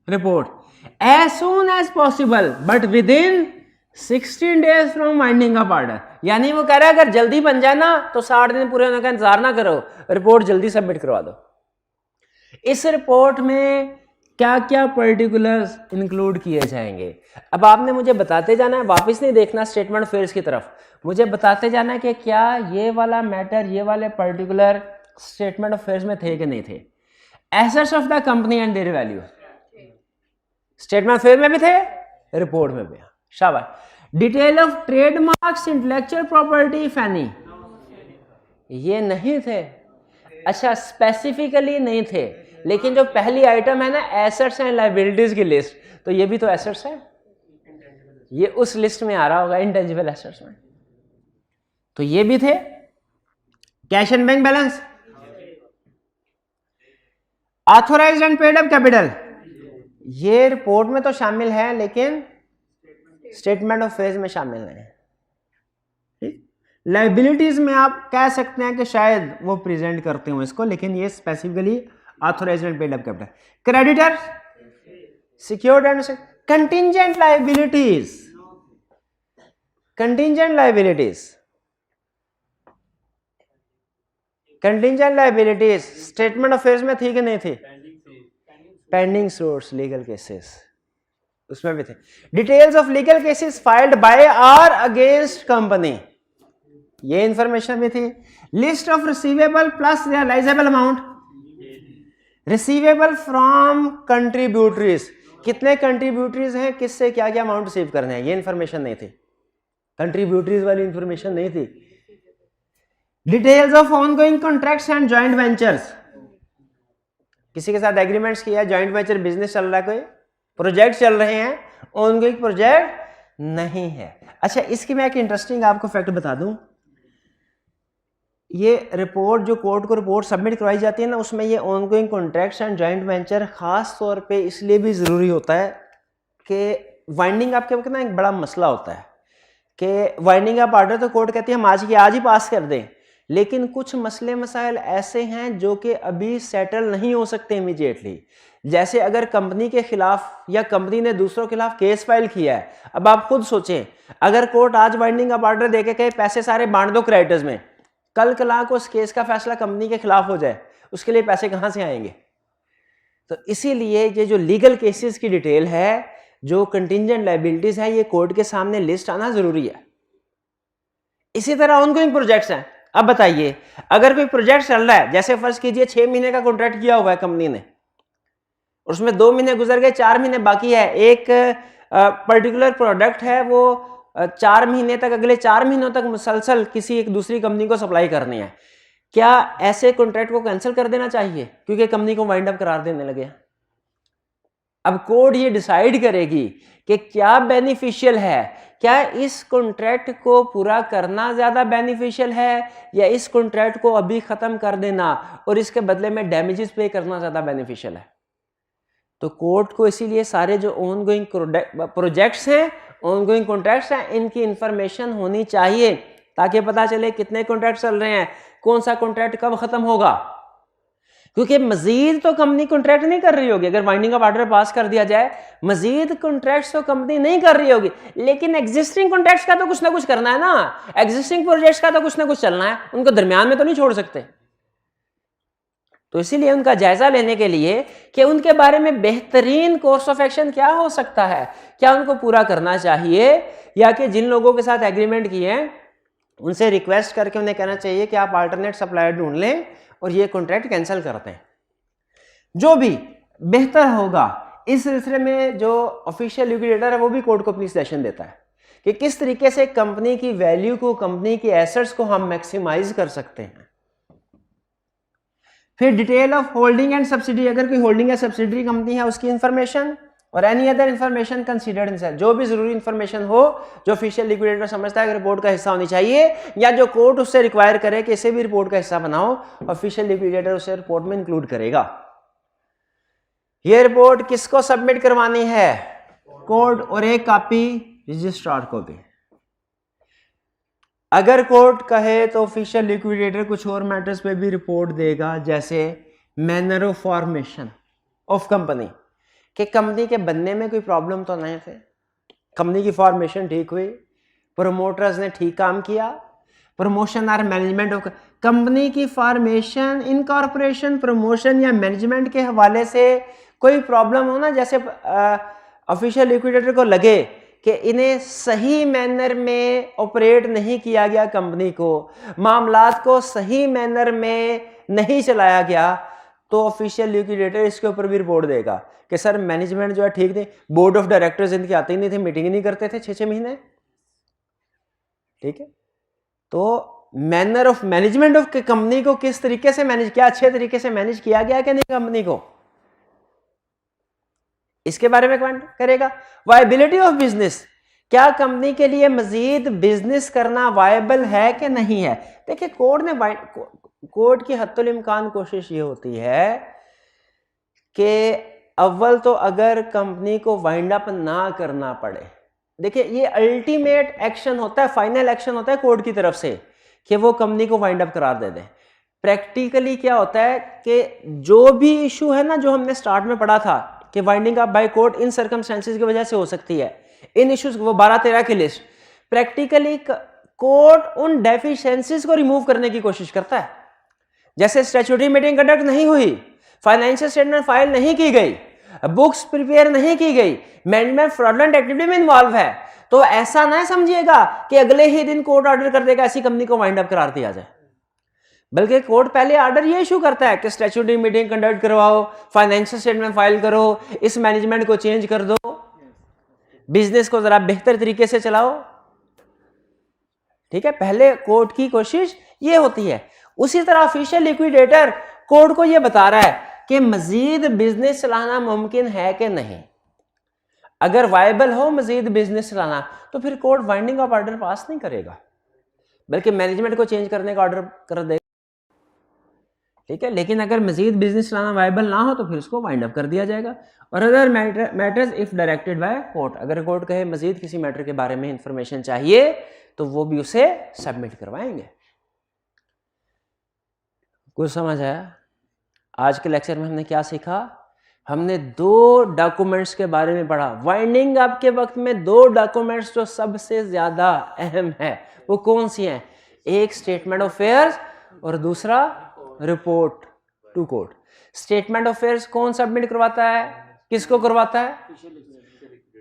report? As soon as possible but within 16 days from winding of order. यानी वो कह रहा है अगर जल्दी बन जाए ना तो 60 दिन पूरे होने का इंतजार ना करो, रिपोर्ट जल्दी सबमिट करवा दो। इस रिपोर्ट में क्या क्या पर्टिकुलर्स इंक्लूड किए जाएंगे? अब आपने मुझे बताते जाना है, वापस नहीं देखना स्टेटमेंट अफेयर्स की तरफ, मुझे बताते जाना है कि क्या ये वाला मैटर, ये वाले पर्टिकुलर स्टेटमेंट ऑफ अफेयर्स में थे कि नहीं थे। Assets of the company and their value statement affair में भी थे, रिपोर्ट में भी। शाबाश। Detail of trademarks, intellectual property, फैनी, ये नहीं थे। अच्छा, स्पेसिफिकली नहीं थे, लेकिन जो पहली आइटम है ना एसेट्स एंड लायबिलिटीज की लिस्ट, तो ये भी तो एसेट्स है, ये उस लिस्ट में आ रहा होगा इंटेंजिबल एसेट्स में, तो ये भी थे। Cash and bank balance, authorised and paid up capital, ये रिपोर्ट में तो शामिल है लेकिन स्टेटमेंट ऑफ अफेयर्स में शामिल नहीं है। लायबिलिटीज में आप कह सकते हैं कि शायद वो प्रेजेंट करते हो इसको, लेकिन ये specifically authorised and paid up capital. Creditor, secured and contingent liabilities, contingent liabilities, contingent liabilities statement of affairs में थी कि नहीं थी? पेंडिंग सोर्स लीगल केसेस उसमें भी थे। Details of legal cases filed by और अगेंस्ट कंपनी, ये इंफॉर्मेशन भी थी। List of receivable plus realizable amount, receivable from contributories, कितने कंट्रीब्यूटरीज हैं, किससे क्या क्या अमाउंट रिसीव करने हैं, ये इंफॉर्मेशन नहीं थी, कंट्रीब्यूटरीज वाली इंफॉर्मेशन नहीं थी। Details of ongoing contracts and joint ventures, किसी के साथ एग्रीमेंट्स किया, जॉइंट वेंचर बिजनेस चल रहा है, कोई प्रोजेक्ट चल रहे हैं, ऑनगोइंग प्रोजेक्ट नहीं है। अच्छा, इसकी मैं एक इंटरेस्टिंग आपको फैक्ट बता दूं, ये रिपोर्ट जो कोर्ट को रिपोर्ट सबमिट करवाई जाती है ना, उसमें ये ongoing contracts and joint venture खास तौर पे इसलिए भी ज़रूरी होता है कि वाइंडिंग अप का ना एक बड़ा मसला होता है कि वाइंडिंग अप ऑर्डर तो कोर्ट कहती है हम आज की आज ही पास कर दें, लेकिन कुछ मसले मसाइल ऐसे हैं जो कि अभी सेटल नहीं हो सकते इमीडिएटली। जैसे अगर कंपनी के खिलाफ या कंपनी ने दूसरों के खिलाफ केस फाइल किया है, अब आप खुद सोचें अगर कोर्ट आज वाइंडिंग अप ऑर्डर देके कहे पैसे सारे बांट दो क्रेडिटर्स में, कल कला को उस केस का फैसला कंपनी के खिलाफ हो जाए, उसके लिए पैसे कहां से आएंगे? तो इसीलिए ये जो लीगल केसेस की डिटेल है, जो कंटिंजेंट लायबिलिटीज है, ये कोर्ट के सामने लिस्ट आना जरूरी है। इसी तरह ऑनगोइंग प्रोजेक्ट्स हैं। अब बताइए अगर कोई प्रोजेक्ट चल रहा है, जैसे फर्ज कीजिए 6 महीने का कॉन्ट्रैक्ट किया हुआ है कंपनी ने, उसमें 2 महीने गुजर गए, 4 महीने बाकी है, एक पर्टिकुलर प्रोडक्ट है वो 4 महीने तक, अगले 4 महीनों तक मुसलसल किसी एक दूसरी कंपनी को सप्लाई करनी है, क्या ऐसे कॉन्ट्रैक्ट को कैंसिल कर देना चाहिए क्योंकि कंपनी को वाइंड अप करार देने लगे? अब कोर्ट ये डिसाइड करेगी कि क्या बेनिफिशियल है, क्या इस कॉन्ट्रैक्ट को पूरा करना ज्यादा बेनिफिशियल है या इस कॉन्ट्रैक्ट को अभी खत्म कर देना और इसके बदले में डैमेजेस पे करना ज्यादा बेनिफिशियल है। तो कोर्ट को इसीलिए सारे जो ऑनगोइंग प्रोजेक्ट्स हैं, ऑनगोइंग कॉन्ट्रैक्ट्स हैं, इनकी इंफॉर्मेशन होनी चाहिए ताकि पता चले कितने कॉन्ट्रैक्ट चल रहे हैं, कौन सा कॉन्ट्रैक्ट कब खत्म होगा। क्योंकि मजीद तो कंपनी कॉन्ट्रैक्ट नहीं कर रही होगी, अगर वाइंडिंग अप ऑर्डर पास कर दिया जाए मजीद कॉन्ट्रैक्ट्स तो कंपनी नहीं कर रही होगी, लेकिन एग्जिस्टिंग कॉन्ट्रैक्ट्स का तो कुछ ना कुछ करना है ना, एग्जिस्टिंग प्रोजेक्ट्स का तो कुछ ना कुछ चलना है, उनको दरमियान में तो नहीं छोड़ सकते। तो इसीलिए उनका जायजा लेने के लिए कि उनके बारे में बेहतरीन कोर्स ऑफ एक्शन क्या हो सकता है, क्या उनको पूरा करना चाहिए या कि जिन लोगों के साथ एग्रीमेंट किए हैं उनसे रिक्वेस्ट करके उन्हें कहना चाहिए कि आप अल्टरनेट सप्लायर ढूंढ लें और ये कॉन्ट्रैक्ट कैंसिल करते हैं। जो भी बेहतर होगा, इस सिलसिले में जो ऑफिशियल लिक्विडेटर है वो भी कोर्ट को अपनी सजेशन देता है कि किस तरीके से कंपनी की वैल्यू को, कंपनी की एसेट्स को हम मैक्सिमाइज कर सकते हैं। फिर detail of holding and subsidy, अगर कोई होल्डिंग या सब्सिडरी कंपनी है उसकी इंफॉर्मेशन और any other information considered in sale, जो भी जरूरी इंफॉर्मेशन हो जो ऑफिशियल लिक्विडेटर समझता है कि रिपोर्ट का हिस्सा होनी चाहिए या जो कोर्ट उससे रिक्वायर करे कि इसे भी रिपोर्ट का हिस्सा बनाओ, ऑफिशियल लिक्विडेटर उसे रिपोर्ट में इंक्लूड करेगा। ये रिपोर्ट किसको सबमिट करवानी है? कोर्ट, और एक कॉपी रजिस्ट्रार को भी। अगर कोर्ट कहे तो ऑफिशियल लिक्विडेटर कुछ और मैटर्स पे भी रिपोर्ट देगा, जैसे manner of formation of company, कि कंपनी के बनने में कोई प्रॉब्लम तो नहीं थे, कंपनी की फॉर्मेशन ठीक हुई, प्रोमोटर्स ने ठीक काम किया, प्रमोशन और मैनेजमेंट ऑफ कंपनी की फॉर्मेशन, इनकॉर्पोरेशन, प्रमोशन या मैनेजमेंट के हवाले से कोई प्रॉब्लम हो ना, जैसे ऑफिशियल लिक्विडेटर को लगे कि इन्हें सही मैनर में ऑपरेट नहीं किया गया, कंपनी को मामलात को सही मैनर में नहीं चलाया गया, तो ऑफिशियल लिक्विडेटर इसके ऊपर भी रिपोर्ट देगा कि सर मैनेजमेंट जो है ठीक नहीं, बोर्ड ऑफ डायरेक्टर्स इनकी आते ही नहीं थे, मीटिंग नहीं करते थे 6-6 महीने, ठीक है। तो manner of management of company को किस तरीके से मैनेज किया, अच्छे तरीके से मैनेज किया गया कि नहीं कंपनी को, इसके बारे में कमेंट करेगा। वायबिलिटी ऑफ बिजनेस, क्या कंपनी के लिए मजीद बिजनेस करना वायबल है कि नहीं है। देखिए कोर्ट की हद्दुल इम्कान कोशिश ये होती है कि अव्वल तो अगर कंपनी को वाइंड अप ना करना पड़े, देखिए ये अल्टीमेट एक्शन होता है, फाइनल एक्शन होता है कोर्ट की तरफ से कि वो कंपनी को वाइंड अप करार दे दे। प्रैक्टिकली क्या होता है कि जो भी इशू है ना, जो हमने स्टार्ट में पढ़ा था कि winding up by court in circumstances की वजह से हो सकती है, इन इश्यूज वो 12-13 की लिस्ट, प्रैक्टिकली कोर्ट उन डेफिशिएंसीज को रिमूव करने की कोशिश करता है। जैसे स्टैट्यूटरी मीटिंग कंडक्ट नहीं हुई, फाइनेंशियल स्टेटमेंट फाइल नहीं की गई, बुक्स प्रिपेयर नहीं की गई, मैनेजमेंट फ्रॉडलेंट एक्टिविटी में इन्वॉल्व है, तो ऐसा ना समझिएगा कि अगले ही दिन कोर्ट ऑर्डर कर देगा ऐसी कंपनी को वाइंड अप करार दिया जाए, बल्कि कोर्ट पहले ऑर्डर ये इशू करता है कि स्टैट्यूटरी मीटिंग कंडक्ट करवाओ, फाइनेंशियल स्टेटमेंट फाइल करो, इस मैनेजमेंट को चेंज कर दो, बिजनेस को जरा बेहतर तरीके से चलाओ, ठीक है। पहले कोर्ट की कोशिश ये होती है। उसी तरह ऑफिशियल लिक्विडेटर कोर्ट को ये बता रहा है कि मजीद बिजनेस चलाना मुमकिन है कि नहीं। अगर वायबल हो मजीद बिजनेस चलाना, तो फिर court winding up order pass नहीं करेगा, बल्कि मैनेजमेंट को चेंज करने का ऑर्डर कर देगा, ठीक है। लेकिन अगर मजीद बिजनेस चलाना वायबल ना हो तो फिर उसको वाइंड अप कर दिया जाएगा। और other matters if directed by court, अगर कोर्ट कहे मजीद किसी मैटर के बारे में इंफॉर्मेशन चाहिए तो वो भी उसे सबमिट करवाएंगे। कुछ समझ आया? आज के लेक्चर में हमने क्या सीखा? हमने 2 डॉक्यूमेंट्स के बारे में पढ़ा। वाइंडिंग अप के वक्त में 2 डॉक्यूमेंट्स जो सबसे ज्यादा अहम है वो कौन सी हैं? एक स्टेटमेंट ऑफ अफेयर्स और दूसरा report to court. Statement of affairs कौन सबमिट करवाता है, किसको करवाता है?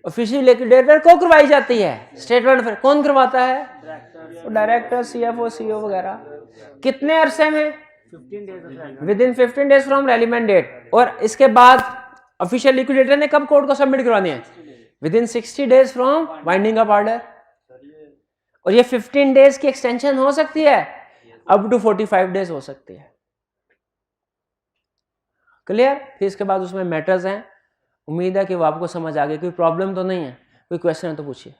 ऑफिशियल लिक्विडेटर को करवाई जाती है। स्टेटमेंट ऑफ अफेयर्स कौन करवाता है? डायरेक्टर, सीएफओ, सीईओ वगैरह। कितने अरसे में? Within 15 days from relevant date. और इसके बाद ऑफिशियल लिक्विडेटर ने कब कोर्ट को सबमिट करवानी है? Within 60 days from winding up order, और ये 15 डेज की एक्सटेंशन हो सकती है, अप टू 45 डेज हो सकती है। क्लियर? फिर इसके बाद उसमें मैटर्स हैं, उम्मीद है कि वो आपको समझ आ गए। कोई प्रॉब्लम तो नहीं है? कोई क्वेश्चन है तो पूछिए।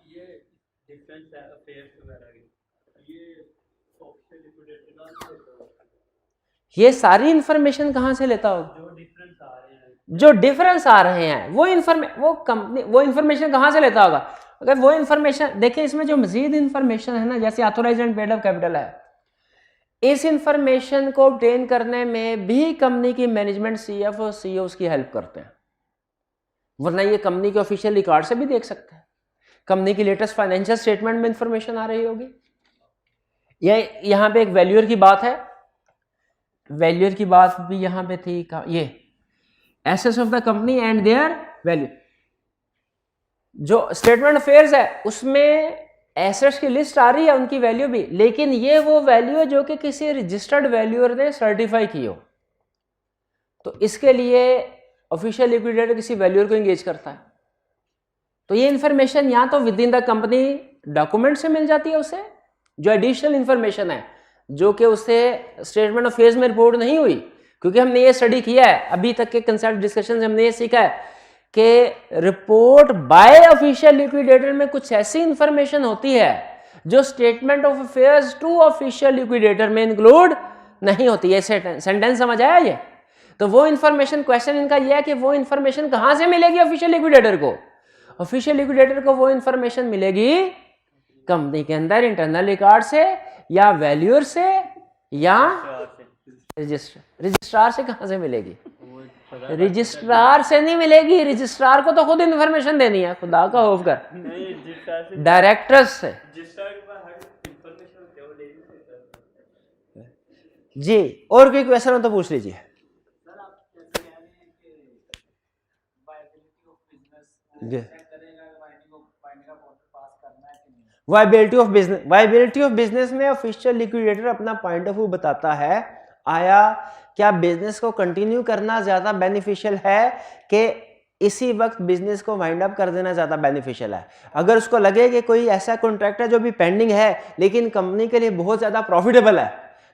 ये सारी इंफॉर्मेशन कहाँ से लेता होगा? जो डिफरेंस आ रहे हैं वो इंफॉर्मेशन कहाँ से लेता होगा? अगर वो इंफॉर्मेशन देखिए, इसमें जो मजीद इंफॉर्मेशन है ना, जैसे authorised and paid up capital है, इस इंफॉर्मेशन को ऑब्टेन करने में भी कंपनी की मैनेजमेंट, सीएफ और सीईओ उसकी हेल्प करते हैं, वरना ये कंपनी के ऑफिशियल रिकॉर्ड से भी देख सकते हैं। कंपनी की लेटेस्ट फाइनेंशियल स्टेटमेंट में इंफॉर्मेशन आ रही होगी। यहाँ पे एक वैल्यूअर की बात है, वैल्यूअर की बात भी यहाँ पे थी, ये assets of the company and their value. जो स्टेटमेंट अफेयर्स है उसमें एसेट्स की लिस्ट आ रही है, उनकी वैल्यू भी, लेकिन ये वो वैल्यू है जो कि किसी रजिस्टर्ड वैल्यूअर ने सर्टिफाई की हो, तो इसके लिए ऑफिशियल लिक्विडेटर किसी वैल्यूअर को एंगेज करता है। तो ये इंफॉर्मेशन या तो with in the company document से मिल जाती है उसे, जो एडिशनल इंफॉर्मेशन है जो कि उससे स्टेटमेंट ऑफ फेज में रिपोर्ट नहीं हुई, क्योंकि हमने ये स्टडी किया है, अभी तक के कंसेप्ट डिस्कशन से हमने ये सीखा है कि रिपोर्ट बाय ऑफिशियल लिक्विडेटर में कुछ ऐसी इंफॉर्मेशन होती है जो statement of affairs to official liquidator में इंक्लूड नहीं होती है। सेंटेंस समझ आया ये? तो वो इंफॉर्मेशन, क्वेश्चन इनका ये है कि वो इंफॉर्मेशन कहां से मिलेगी ऑफिशियल लिक्विडेटर को? ऑफिशियल लिक्विडेटर को वो इंफॉर्मेशन मिलेगी कंपनी के अंदर इंटरनल रिकॉर्ड से, या वैल्यूअर से, या रजिस्ट्रार से। कहां से मिलेगी? रजिस्ट्रार से नहीं मिलेगी, रजिस्ट्रार को तो खुद इंफॉर्मेशन देनी है, खुदा का खौफ कर, डायरेक्टर्स से। जी, और कोई क्वेश्चन हो तो पूछ लीजिए। वायबिलिटी ऑफ बिजनेस में ऑफिशियल लिक्विडेटर अपना पॉइंट ऑफ व्यू बताता है, आया क्या बिजनेस को कंटिन्यू करना ज्यादा बेनिफिशियल है कि इसी वक्त बिजनेस को वाइंड अप कर देना ज्यादा बेनिफिशियल है। अगर उसको लगे कि कोई ऐसा कॉन्ट्रैक्ट है जो भी पेंडिंग है लेकिन कंपनी के लिए बहुत ज्यादा प्रॉफिटेबल है,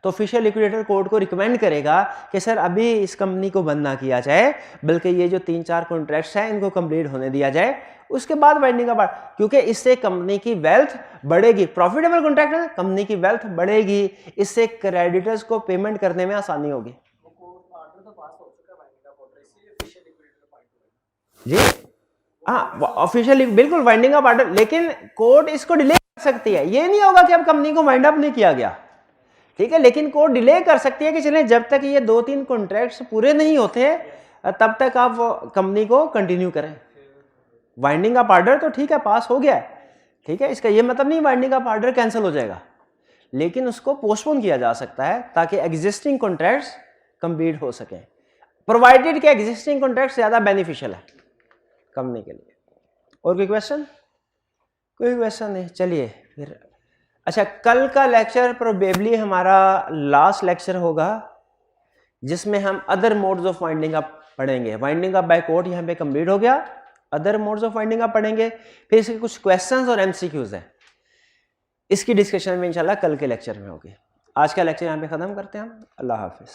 तो ऑफिशियल लिक्विडेटर कोर्ट को रिकमेंड करेगा कि सर अभी इस कंपनी को बंद ना किया जाए, बल्कि ये जो 3-4 कॉन्ट्रैक्ट्स हैं इनको कंप्लीट होने दिया जाए, उसके बाद वाइंडिंग अप, क्योंकि इससे कंपनी की वेल्थ बढ़ेगी। प्रॉफिटेबल कॉन्ट्रैक्ट है, कंपनी की वेल्थ बढ़ेगी, इससे क्रेडिटर्स को पेमेंट करने में आसानी होगी। जी हाँ, ऑफिशियली बिल्कुल वाइंडिंग अप ऑर्डर, लेकिन कोर्ट इसको डिले कर सकती है। ये नहीं होगा कि अब कंपनी को वाइंड अप नहीं किया गया, ठीक है, लेकिन कोर्ट डिले कर सकती है कि चलें जब तक ये 2-3 कॉन्ट्रैक्ट्स पूरे नहीं होते तब तक आप कंपनी को कंटिन्यू करें। वाइंडिंग अप ऑर्डर तो ठीक है, पास हो गया है, ठीक है, इसका ये मतलब नहीं वाइंडिंग अप ऑर्डर कैंसिल हो जाएगा, लेकिन उसको पोस्टपोन किया जा सकता है ताकि एग्जिस्टिंग कॉन्ट्रैक्ट्स कंप्लीट हो सके, प्रोवाइडेड कि एग्जिस्टिंग कॉन्ट्रैक्ट ज्यादा बेनिफिशियल है कंपनी के लिए। और कोई क्वेश्चन? कोई क्वेश्चन नहीं, चलिए फिर। अच्छा, कल का लेक्चर प्रोबेबली हमारा लास्ट लेक्चर होगा जिसमें हम other modes of winding up पढ़ेंगे। वाइंडिंग अप बाय कोर्ट यहाँ पे कंप्लीट हो गया, other modes of winding up पढ़ेंगे, फिर इसके कुछ क्वेश्चंस और एमसीक्यूज हैं, इसकी डिस्कशन में इंशाल्लाह कल के लेक्चर में होगी। आज का लेक्चर यहाँ पे खत्म करते हैं हम। अल्लाह हाफिज।